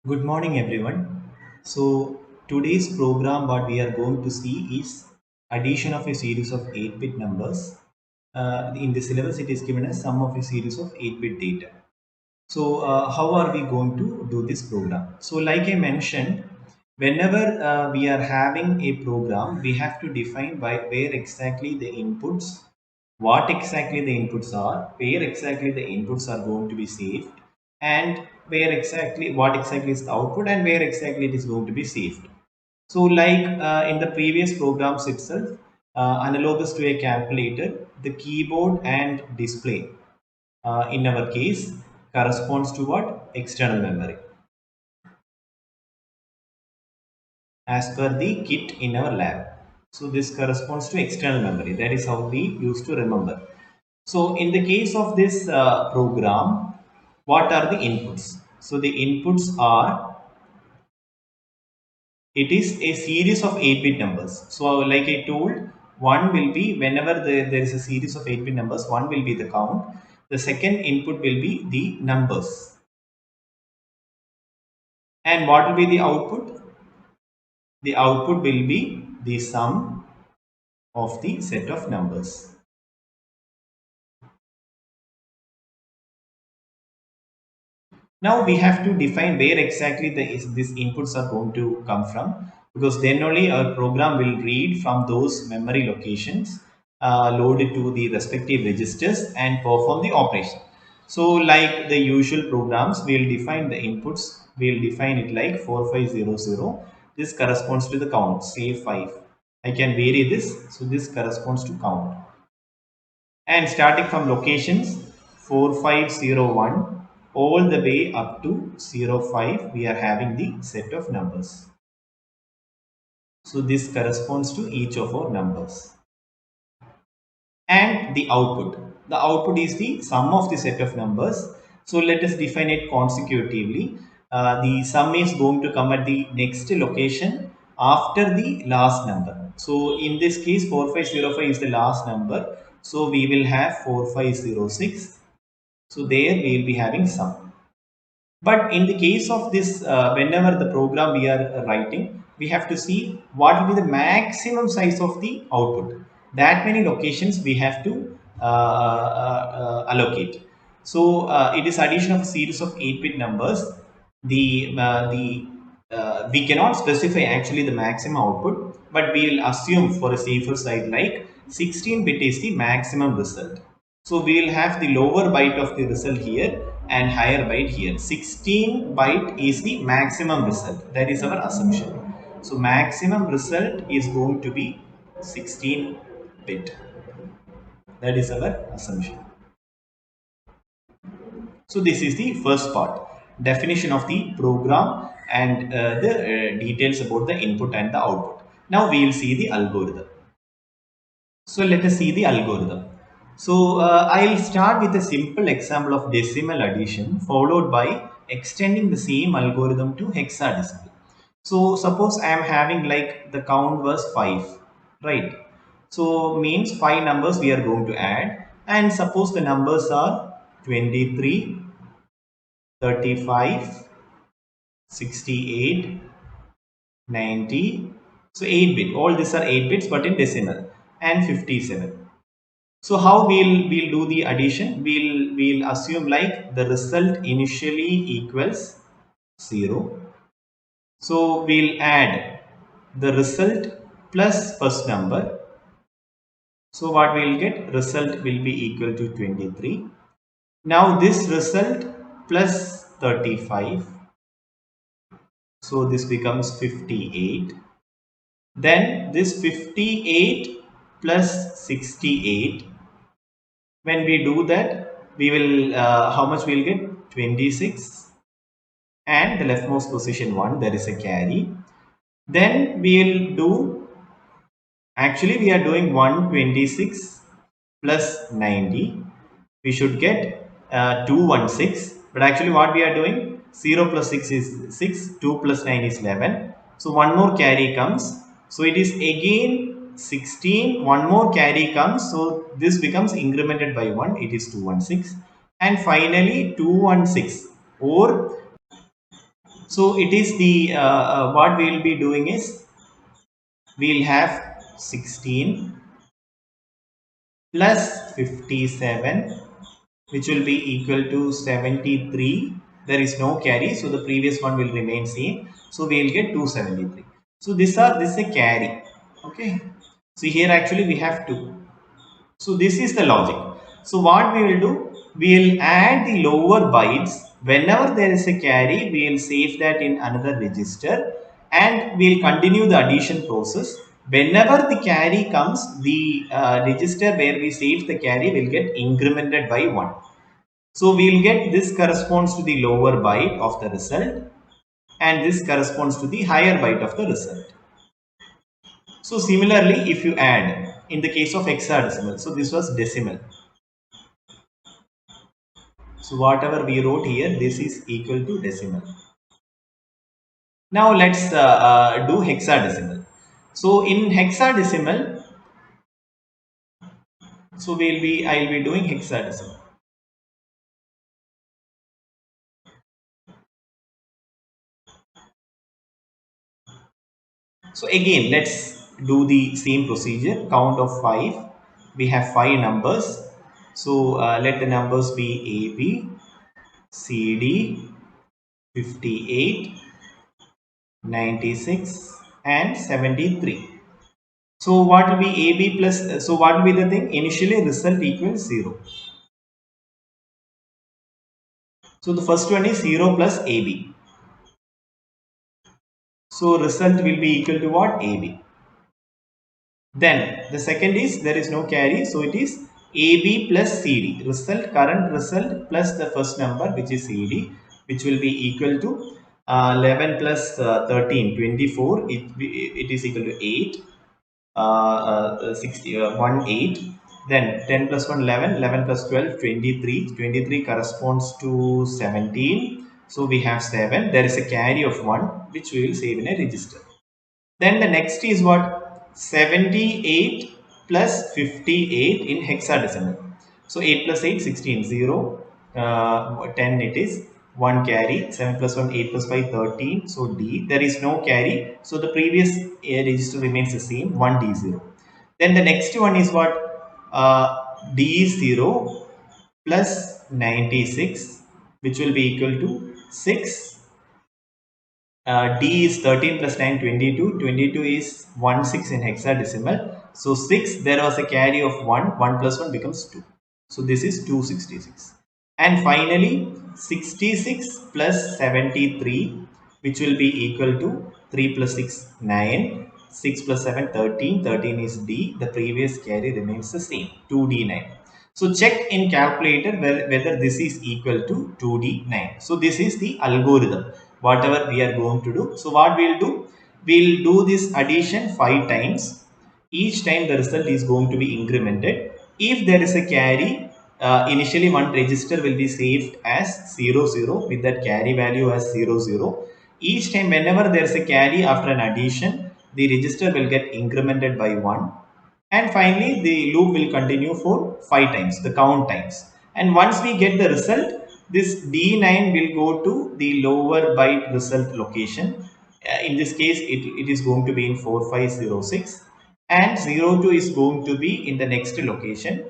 Good morning, everyone. So, today's program, what we are going to see is addition of a series of 8-bit numbers. In the syllabus, it is given as sum of a series of 8-bit data. So, how are we going to do this program? So, like I mentioned, whenever we are having a program, we have to define by where exactly the inputs, what exactly the inputs are, where exactly the inputs are going to be saved, and where exactly what exactly is the output, and where exactly it is going to be saved. So, like in the previous programs itself, analogous to a calculator, the keyboard and display in our case corresponds to what? External memory as per the kit in our lab. So this corresponds to external memory. That is how we used to remember. So in the case of this program, what are the inputs? So the inputs are, it is a series of 8-bit numbers. So like I told, one will be whenever there is a series of 8-bit numbers, one will be the count. The second input will be the numbers. And what will be the output? The output will be the sum of the set of numbers. Now we have to define where exactly these inputs are going to come from, because then only our program will read from those memory locations, load it to the respective registers and perform the operation. So like the usual programs, we will define the inputs. We will define it like 4500. This corresponds to the count, say 5. I can vary this. So this corresponds to count. And starting from locations 4501 all the way up to 05, we are having the set of numbers. So this corresponds to each of our numbers. And the output. The output is the sum of the set of numbers. So let us define it consecutively. The sum is going to come at the next location after the last number. So in this case 4505 is the last number. So we will have 4506. So there we will be having sum. But in the case of this, whenever the program we are writing, we have to see what will be the maximum size of the output. That many locations we have to allocate. So it is addition of a series of 8-bit numbers. The we cannot specify actually the maximum output, but we will assume for a safer side like 16-bit is the maximum result. So we will have the lower byte of the result here and higher byte here. 16 byte is the maximum result. That is our assumption. So maximum result is going to be 16 bit. That is our assumption. So this is the first part, definition of the program and the details about the input and the output. Now we will see the algorithm. So let us see the algorithm. So I'll start with a simple example of decimal addition followed by extending the same algorithm to hexadecimal. So suppose I am having like the count was 5, right? So means 5 numbers we are going to add, and suppose the numbers are 23, 35, 68, 90. So 8 bit, all these are 8 bits but in decimal, and 57. So how we'll do the addition? We'll assume like the result initially equals 0. So we'll add the result plus first number. So what we'll get? Result will be equal to 23. Now this result plus 35. So this becomes 58. Then this 58 plus 68. When we do that, we will how much we'll get? 26, and the leftmost position 1, there is a carry. Then we'll do, actually we are doing 126 plus 90. We should get 216, but actually what we are doing, 0 plus 6 is 6, 2 plus 9 is 11. So one more carry comes. So it is again 16, one more carry comes. So this becomes incremented by 1, it is 216. And finally 216, or So it is the what we will be doing is we'll have 16 plus 57, which will be equal to 73. There is no carry, so the previous one will remain same. So we will get 273. So this is a carry. Okay. So here actually we have 2. So this is the logic. So what we will do, we will add the lower bytes. Whenever there is a carry, we will save that in another register and we will continue the addition process. Whenever the carry comes, the register where we save the carry will get incremented by 1. So we will get this corresponds to the lower byte of the result and this corresponds to the higher byte of the result. So similarly, if you add in the case of hexadecimal, so this was decimal. So whatever we wrote here, this is equal to decimal. Now let's do hexadecimal. So in hexadecimal, so I'll be doing hexadecimal. So again, let's do the same procedure. Count of 5. We have 5 numbers. So let the numbers be A, B, C, D, 58, 96, and 73. So what will be AB plus, so what will be the thing? Initially result equals 0. So the first one is 0 plus AB. So result will be equal to what? AB. Then the second is there is no carry. So it is AB plus CD. Result, current result plus the first number which is CD, which will be equal to 11 plus 13, 24. It is equal to 8. 60, 1 8. Then 10 plus 1 11, 11 plus 12 23. 23 corresponds to 17. So we have 7. There is a carry of 1 which we will save in a register. Then the next is what? 78 plus 58 in hexadecimal. So 8 plus 8, 16, 0, 10 it is, 1 carry, 7 plus 1, 8 plus 5, 13. So D, there is no carry. So the previous register remains the same, 1 D0. Then the next one is what? D0 plus 96, which will be equal to 6. D is 13 plus 9, 22. 22 is 1 6 in hexadecimal. So 6, there was a carry of 1. 1 plus 1 becomes 2. So this is 266. And finally, 66 plus 73, which will be equal to 3 plus 6, 9. 6 plus 7, 13. 13 is D. The previous carry remains the same, 2D9. So check in calculator whether this is equal to 2D9. So this is the algorithm, whatever we are going to do. So what we'll do, we'll do this addition 5 times. Each time the result is going to be incremented. If there is a carry, initially one register will be saved as 00 with that carry value as 00. Each time whenever there is a carry after an addition, the register will get incremented by 1. And finally the loop will continue for 5 times, the count times. And once we get the result, this D9 will go to the lower byte result location. In this case, it is going to be in 4506 and 02 is going to be in the next location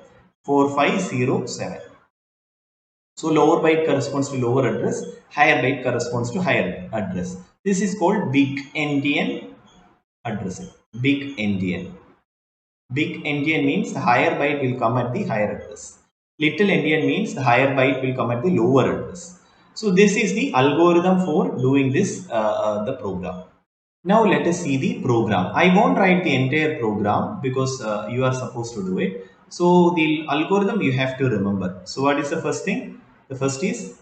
4507. So lower byte corresponds to lower address, higher byte corresponds to higher address. This is called big endian addressing. Big endian. Big endian means the higher byte will come at the higher address. Little endian means the higher byte will come at the lower address. So this is the algorithm for doing this the program. Now let us see the program. I won't write the entire program because you are supposed to do it. So the algorithm you have to remember. So what is the first thing? The first is,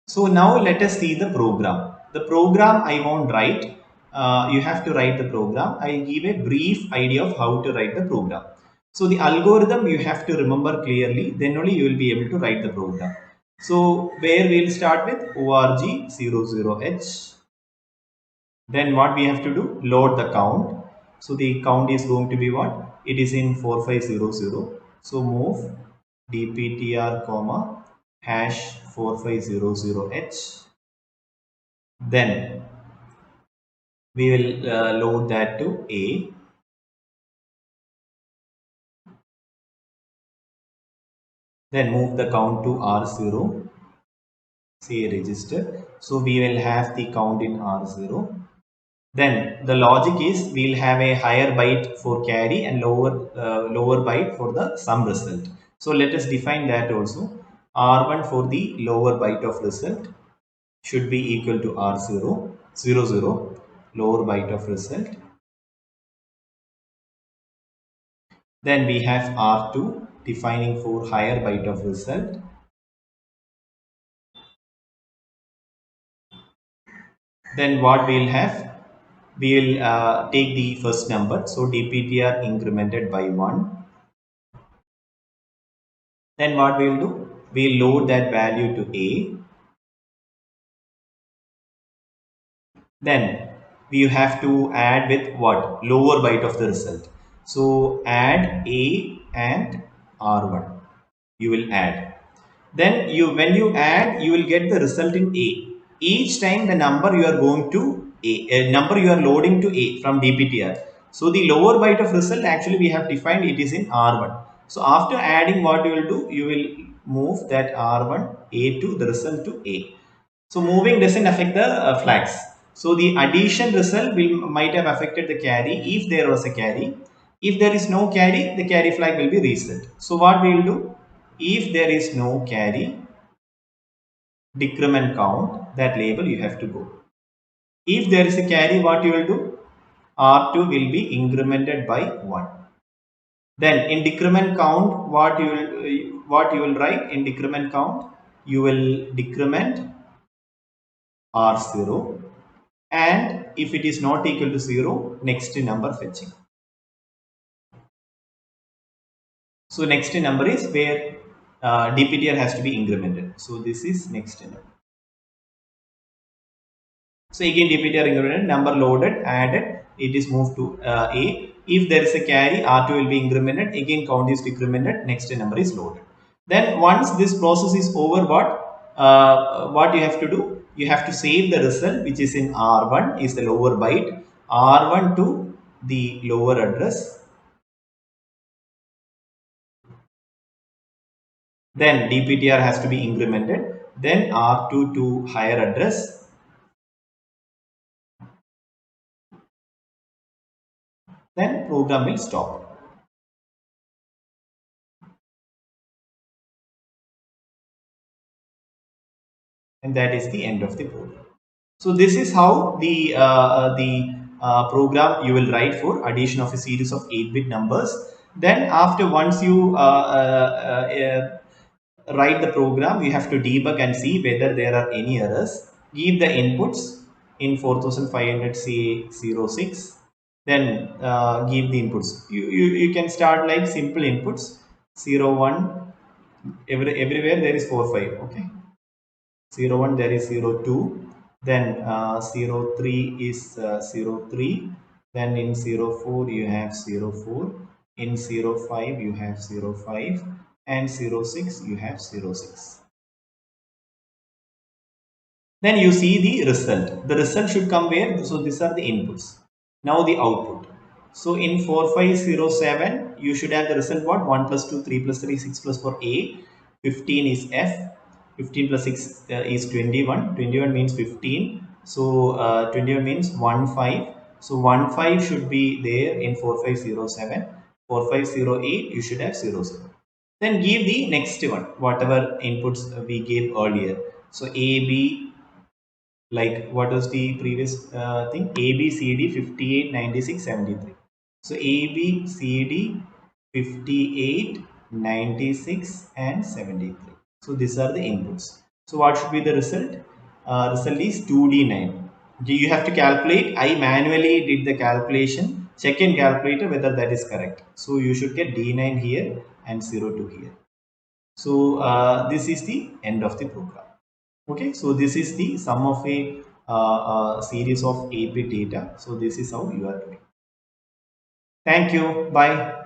so now let us see the program. The program I won't write. You have to write the program. I will give a brief idea of how to write the program. So the algorithm you have to remember clearly. Then only you will be able to write the program. So where we'll start with org00h. Then what we have to do? Load the count. So the count is going to be what? It is in 4500. So move dptr comma hash 4500h. Then we will load that to A. Then move the count to R0. Say register. So we will have the count in R0. Then the logic is we'll have a higher byte for carry and lower byte for the sum result. So let us define that also. R1 for the lower byte of result should be equal to R0, 00, lower byte of result. Then we have R2 defining for higher byte of result. Then what we'll have? We'll take the first number. So dptr incremented by 1. Then what we'll do? We'll load that value to A. Then we have to add with what? Lower byte of the result. So add A and R1. You will add. Then when you add, you will get the result in A. Each time the number you are going to A number you are loading to A from dptr. So the lower byte of result actually we have defined it is in R1. So after adding, what you will do? You will move that R1 A to the result to A. So moving doesn't affect the flags. So the addition result might have affected the carry if there was a carry. If there is no carry, the carry flag will be reset. So what we will do? If there is no carry, decrement count, that label you have to go. If there is a carry, what you will do? R2 will be incremented by 1. Then in decrement count, what you will write in decrement count? You will decrement R0, and if it is not equal to 0, next number fetching. So next number is where dptr has to be incremented. So this is next number. So again dptr incremented, number loaded, added, it is moved to A. If there is a carry, R2 will be incremented, again count is decremented, next number is loaded. Then once this process is over, what you have to do? You have to save the result, which is in R1 is the lower byte, R1 to the lower address. Then dptr has to be incremented, then R2 to higher address, then program will stop. And that is the end of the program. So this is how the program you will write for addition of a series of 8-bit numbers. Then after once you write the program, you have to debug and see whether there are any errors. Give the inputs in 4500 C06. Then give the inputs. You can start like simple inputs 01. Everywhere there is 45. Okay. 01 there is 02, then 03 is 03, then in 04 you have 04, in 05 you have 05, and 06 you have 06. Then you see the result. The result should come where? So these are the inputs. Now the output. So in 4507 you should have the result what? 1 plus 2, 3 plus 3, 6 plus 4 A, 15 is F, 15 plus 6 is 21, 21 means 15. So 21 means 1 5. So 1 5 should be there in 4507. 4508 you should have 0 0. Then give the next one, whatever inputs we gave earlier. So A, B, like what was the previous thing? A, B, C, D 58, 96, 73. So A, B, C, D 58, 96 and 73. So these are the inputs. So what should be the result? Result is 2D9. You have to calculate. I manually did the calculation. Check in calculator whether that is correct. So you should get D9 here and 02 here. So this is the end of the program. Okay, so this is the sum of a series of 8-bit data. So this is how you are doing. Thank you. Bye.